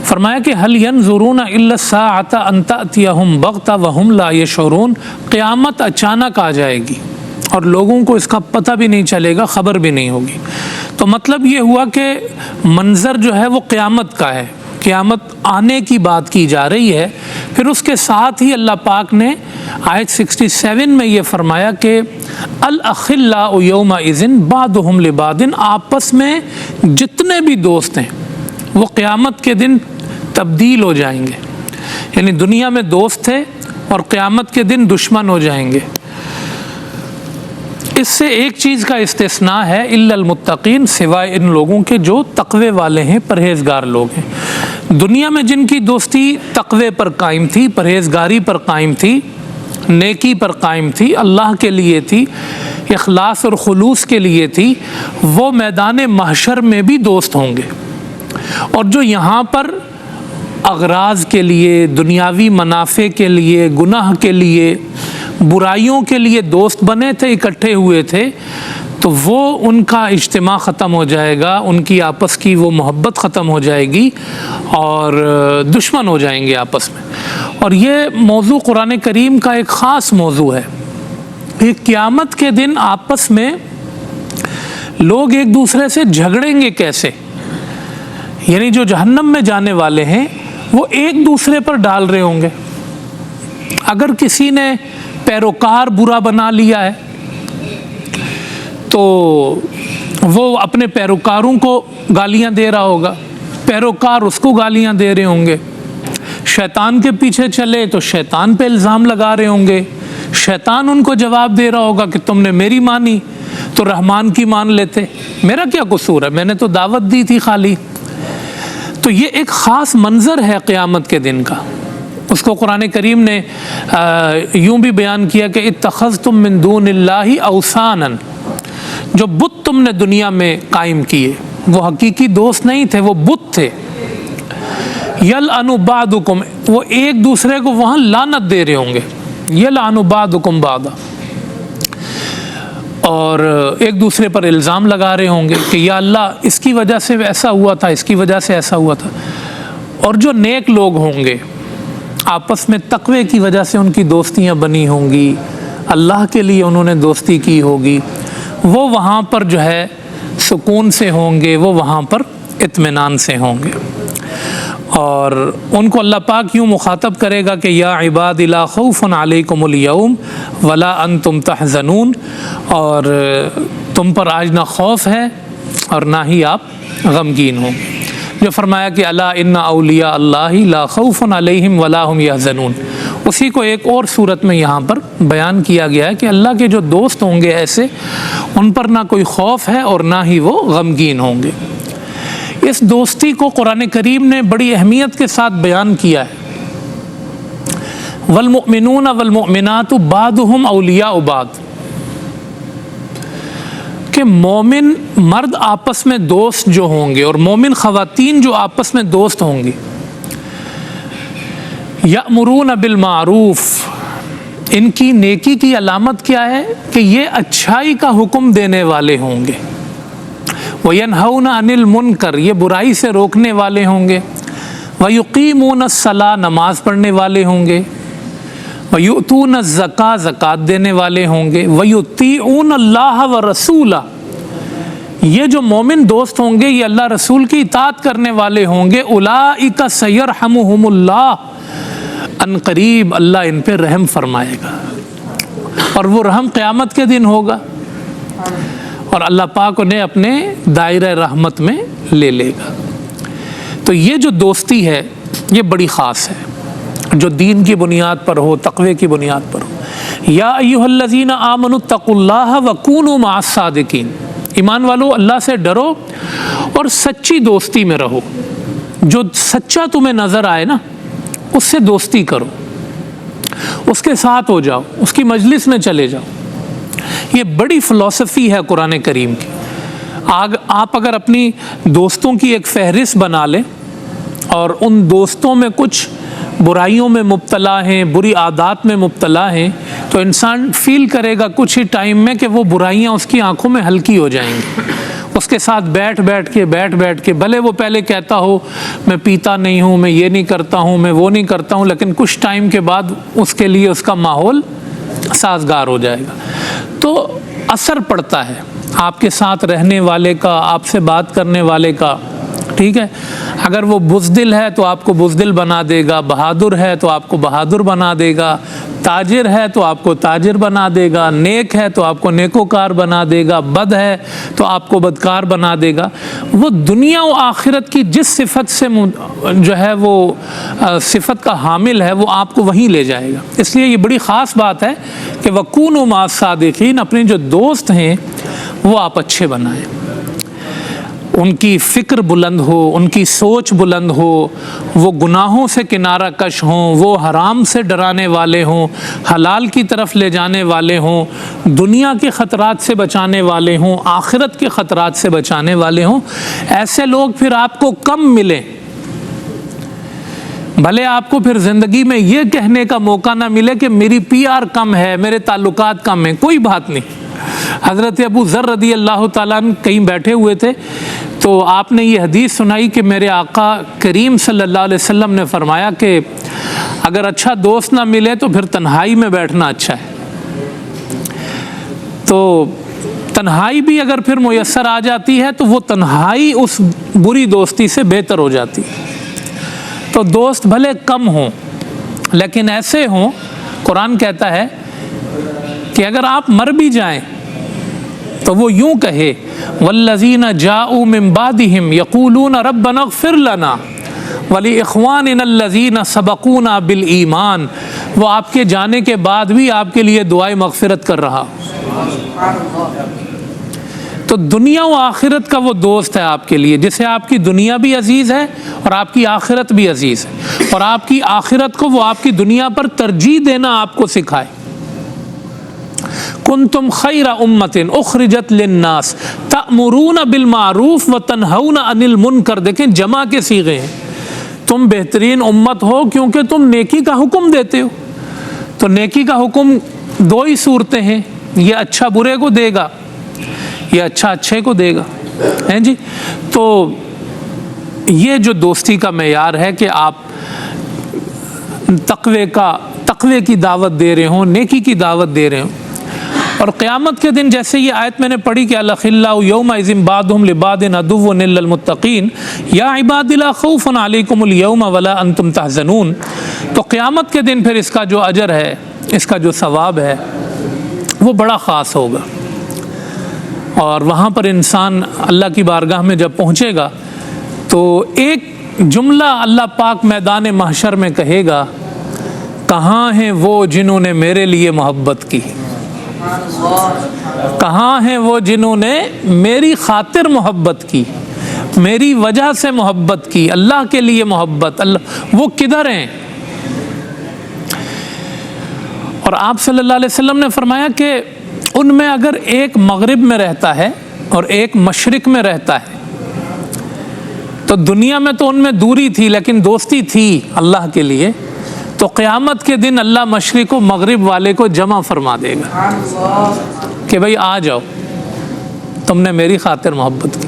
فرمایا کہ هل ينظرون الا الساعة ان تأتيهم بغتة وهم لا يشعرون، قیامت اچانک آ جائے گی اور لوگوں کو اس کا پتہ بھی نہیں چلے گا، خبر بھی نہیں ہوگی۔ تو مطلب یہ ہوا کہ منظر جو ہے وہ قیامت کا ہے، قیامت آنے کی بات کی جا رہی ہے۔ پھر اس کے ساتھ ہی اللہ پاک نے آیت 67 میں یہ فرمایا کہ الاخلاء یومئذ بعضهم لبعض، آپس میں جتنے بھی دوست ہیں وہ قیامت کے دن تبدیل ہو جائیں گے، یعنی دنیا میں دوست تھے اور قیامت کے دن دشمن ہو جائیں گے۔ اس سے ایک چیز کا استثناء ہے، الا المتقین، سوائے ان لوگوں کے جو تقوی والے ہیں، پرہیزگار لوگ ہیں۔ دنیا میں جن کی دوستی تقوی پر قائم تھی، پرہیزگاری پر قائم تھی، نیکی پر قائم تھی، اللہ کے لیے تھی، اخلاص اور خلوص کے لیے تھی، وہ میدان محشر میں بھی دوست ہوں گے۔ اور جو یہاں پر اغراض کے لیے، دنیاوی منافع کے لیے، گناہ کے لیے، برائیوں کے لیے دوست بنے تھے، اکٹھے ہوئے تھے، تو وہ ان کا اجتماع ختم ہو جائے گا، ان کی آپس کی وہ محبت ختم ہو جائے گی اور دشمن ہو جائیں گے آپس میں۔ اور یہ موضوع قرآن کریم کا ایک خاص موضوع ہے کہ قیامت کے دن آپس میں لوگ ایک دوسرے سے جھگڑیں گے کیسے، یعنی جو جہنم میں جانے والے ہیں وہ ایک دوسرے پر ڈال رہے ہوں گے۔ اگر کسی نے پیروکار برا بنا لیا ہے تو وہ اپنے پیروکاروں کو گالیاں دے رہا ہوگا، پیروکار اس کو گالیاں دے رہے ہوں گے۔ شیطان کے پیچھے چلے تو شیطان پہ الزام لگا رہے ہوں گے، شیطان ان کو جواب دے رہا ہوگا کہ تم نے میری مانی تو رحمان کی مان لیتے، میرا کیا قصور ہے، میں نے تو دعوت دی تھی خالی۔ تو یہ ایک خاص منظر ہے قیامت کے دن کا۔ اس کو قرآن کریم نے یوں بھی بیان کیا کہ اتخذتم من دون اللہ اوثانا، جو بت تم نے دنیا میں قائم کیے وہ حقیقی دوست نہیں تھے، وہ بت تھے۔ یلعن بعضکم، وہ ایک دوسرے کو وہاں لعنت دے رہے ہوں گے، یلعن بعضکم بعضا، اور ایک دوسرے پر الزام لگا رہے ہوں گے کہ یا اللہ اس کی وجہ سے ایسا ہوا تھا، اس کی وجہ سے ایسا ہوا تھا۔ اور جو نیک لوگ ہوں گے آپس میں تقوی کی وجہ سے ان کی دوستیاں بنی ہوں گی، اللہ کے لیے انہوں نے دوستی کی ہوگی، وہ وہاں پر جو ہے سکون سے ہوں گے، وہ وہاں پر اطمینان سے ہوں گے۔ اور ان کو اللہ پاک یوں مخاطب کرے گا کہ یا عباد لا خوف علیکم الیوم ولا انتم تحزنون، اور تم پر آج نہ خوف ہے اور نہ ہی آپ غمگین ہوں۔ جو فرمایا کہ الا ان اولیاء اللہ لا خوف علیہم ولا هم یحزنون، اسی کو ایک اور صورت میں یہاں پر بیان کیا گیا ہے کہ اللہ کے جو دوست ہوں گے ایسے، ان پر نہ کوئی خوف ہے اور نہ ہی وہ غمگین ہوں گے۔ اس دوستی کو قرآن کریم نے بڑی اہمیت کے ساتھ بیان کیا ہے، والمؤمنون والمؤمنات بعضهم اولیاء بعض، کہ مومن مرد آپس میں دوست جو ہوں گے اور مومن خواتین جو آپس میں دوست ہوں گی، یأمرون بالمعروف، ان کی نیکی کی علامت کیا ہے کہ یہ اچھائی کا حکم دینے والے ہوں گے، وَيَنْهَوْنَ عَنِ الْمُنْكَرِ، یہ برائی سے روکنے والے ہوں گے، وَيُقِيمُونَ الصَّلَاةَ، نماز پڑھنے والے ہوں گے، وَيُؤْتُونَ الزَّكَاةَ، زکوٰۃ دینے والے ہوں گے، وَيُطِيعُونَ اللَّهَ وَرَسُولَهُ، یہ جو مومن دوست ہوں گے یہ اللہ رسول کی اطاعت کرنے والے ہوں گے، أُولَٰئِكَ سَيَرْحَمُهُمُ اللَّهُ، ان قریب اللہ ان پہ رحم فرمائے گا، اور وہ رحم قیامت کے دن ہوگا اور اللہ پاک انہیں اپنے دائرہ رحمت میں لے لے گا۔ تو یہ جو دوستی ہے یہ بڑی خاص ہے، جو دین کی بنیاد پر ہو، تقوی کی بنیاد پر ہو۔ یا ایھا الذین آمنوا اتقوا اللہ وکونوا مع الصادقین، ایمان والو اللہ سے ڈرو اور سچی دوستی میں رہو، جو سچا تمہیں نظر آئے نا اس سے دوستی کرو، اس کے ساتھ ہو جاؤ، اس کی مجلس میں چلے جاؤ۔ یہ بڑی فلسفی ہے قرآن کریم کی۔ آپ اگر اپنی دوستوں کی ایک فہرست بنا لیں اور ان دوستوں میں کچھ برائیوں میں مبتلا ہیں، بری عادات میں مبتلا ہیں، تو انسان فیل کرے گا کچھ ہی ٹائم میں کہ وہ برائیاں اس کی آنکھوں میں ہلکی ہو جائیں گی، اس کے ساتھ بیٹھ بیٹھ کے بھلے وہ پہلے کہتا ہو میں پیتا نہیں ہوں، میں یہ نہیں کرتا ہوں، میں وہ نہیں کرتا ہوں، لیکن کچھ ٹائم کے بعد اس کے لیے اس کا ماحول سازگار ہو جائے گا۔ تو اثر پڑتا ہے آپ کے ساتھ رہنے والے کا، آپ سے بات کرنے والے کا، ٹھیک ہے۔ اگر وہ بزدل ہے تو آپ کو بزدل بنا دے گا، بہادر ہے تو آپ کو بہادر بنا دے گا، تاجر ہے تو آپ کو تاجر بنا دے گا، نیک ہے تو آپ کو نیکوکار بنا دے گا، بد ہے تو آپ کو بدکار بنا دے گا۔ وہ دنیا و آخرت کی جس صفت سے جو ہے وہ صفت کا حامل ہے وہ آپ کو وہیں لے جائے گا۔ اس لیے یہ بڑی خاص بات ہے کہ وَكُونُوا مَعَ الصَّادِقِينَ، اپنے جو دوست ہیں وہ آپ اچھے بنائیں، ان کی فکر بلند ہو، ان کی سوچ بلند ہو، وہ گناہوں سے کنارہ کش ہوں، وہ حرام سے ڈرانے والے ہوں، حلال کی طرف لے جانے والے ہوں، دنیا کے خطرات سے بچانے والے ہوں، آخرت کے خطرات سے بچانے والے ہوں۔ ایسے لوگ پھر آپ کو کم ملیں، بھلے آپ کو پھر زندگی میں یہ کہنے کا موقع نہ ملے کہ میری پی آر کم ہے، میرے تعلقات کم ہیں، کوئی بات نہیں۔ حضرت ابو ذر رضی اللہ تعالیٰ عنہ کہیں بیٹھے ہوئے تھے تو آپ نے یہ حدیث سنائی کہ میرے آقا کریم صلی اللہ علیہ وسلم نے فرمایا کہ اگر اچھا دوست نہ ملے تو پھر تنہائی میں بیٹھنا اچھا ہے۔ تو تنہائی بھی اگر پھر میسر آ جاتی ہے تو وہ تنہائی اس بری دوستی سے بہتر ہو جاتی ہے۔ تو دوست بھلے کم ہوں لیکن ایسے ہوں، قرآن کہتا ہے کہ اگر آپ مر بھی جائیں تو وہ یوں کہے والذین جاءوا من بعدہم یقولون ربنا اغفر لنا ولإخواننا الذین سبقونا بالایمان، وہ آپ کے جانے کے بعد بھی آپ کے لیے دعائے مغفرت کر رہا۔ تو دنیا و آخرت کا وہ دوست ہے آپ کے لیے جسے آپ کی دنیا بھی عزیز ہے اور آپ کی آخرت بھی عزیز ہے، اور آپ کی آخرت کو وہ آپ کی دنیا پر ترجیح دینا آپ کو سکھائے۔ کنتم خیر امت اخرجت للناس تأمرون بالمعروف وتنہون عن المنکر، دیکھیں جمع کے صیغے ہیں، تم بہترین امت ہو کیونکہ تم نیکی کا حکم دیتے ہو۔ تو نیکی کا حکم دو ہی صورتیں ہیں، یہ اچھا برے کو دے گا، یہ اچھا اچھے کو دے گا، ہیں جی۔ تو یہ جو دوستی کا معیار ہے کہ آپ تقوی کی دعوت دے رہے ہوں، نیکی کی دعوت دے رہے ہوں۔ اور قیامت کے دن جیسے یہ آیت میں نے پڑھی کہ الاخلاء یومئذ بعضهم لبعض عدو الا المتقین یا عباد لا خوف علیکم اليوم ولا انتم تحزنون، تو قیامت کے دن پھر اس کا جو اجر ہے، اس کا جو ثواب ہے وہ بڑا خاص ہوگا۔ اور وہاں پر انسان اللہ کی بارگاہ میں جب پہنچے گا تو ایک جملہ اللہ پاک میدان محشر میں کہے گا، کہاں ہیں وہ جنہوں نے میرے لیے محبت کی، کہاں ہیں وہ جنہوں نے میری خاطر محبت کی، میری وجہ سے محبت کی، اللہ کے لیے محبت، اللہ وہ کدھر ہیں؟ اور آپ صلی اللہ علیہ وسلم نے فرمایا کہ ان میں اگر ایک مغرب میں رہتا ہے اور ایک مشرق میں رہتا ہے تو دنیا میں تو ان میں دوری تھی لیکن دوستی تھی اللہ کے لیے، تو قیامت کے دن اللہ مشرق و مغرب والے کو جمع فرما دے گا کہ بھئی آ جاؤ، تم نے میری خاطر محبت کی۔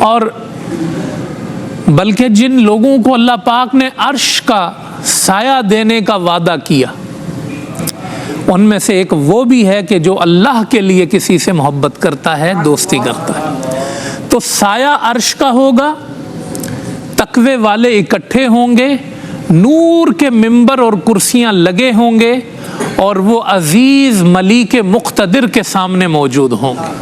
اور بلکہ جن لوگوں کو اللہ پاک نے عرش کا سایہ دینے کا وعدہ کیا ان میں سے ایک وہ بھی ہے کہ جو اللہ کے لیے کسی سے محبت کرتا ہے، دوستی کرتا ہے۔ تو سایہ عرش کا ہوگا، تقوی والے اکٹھے ہوں گے، نور کے ممبر اور کرسیاں لگے ہوں گے، اور وہ عزیز ملیک مقتدر کے سامنے موجود ہوں گے۔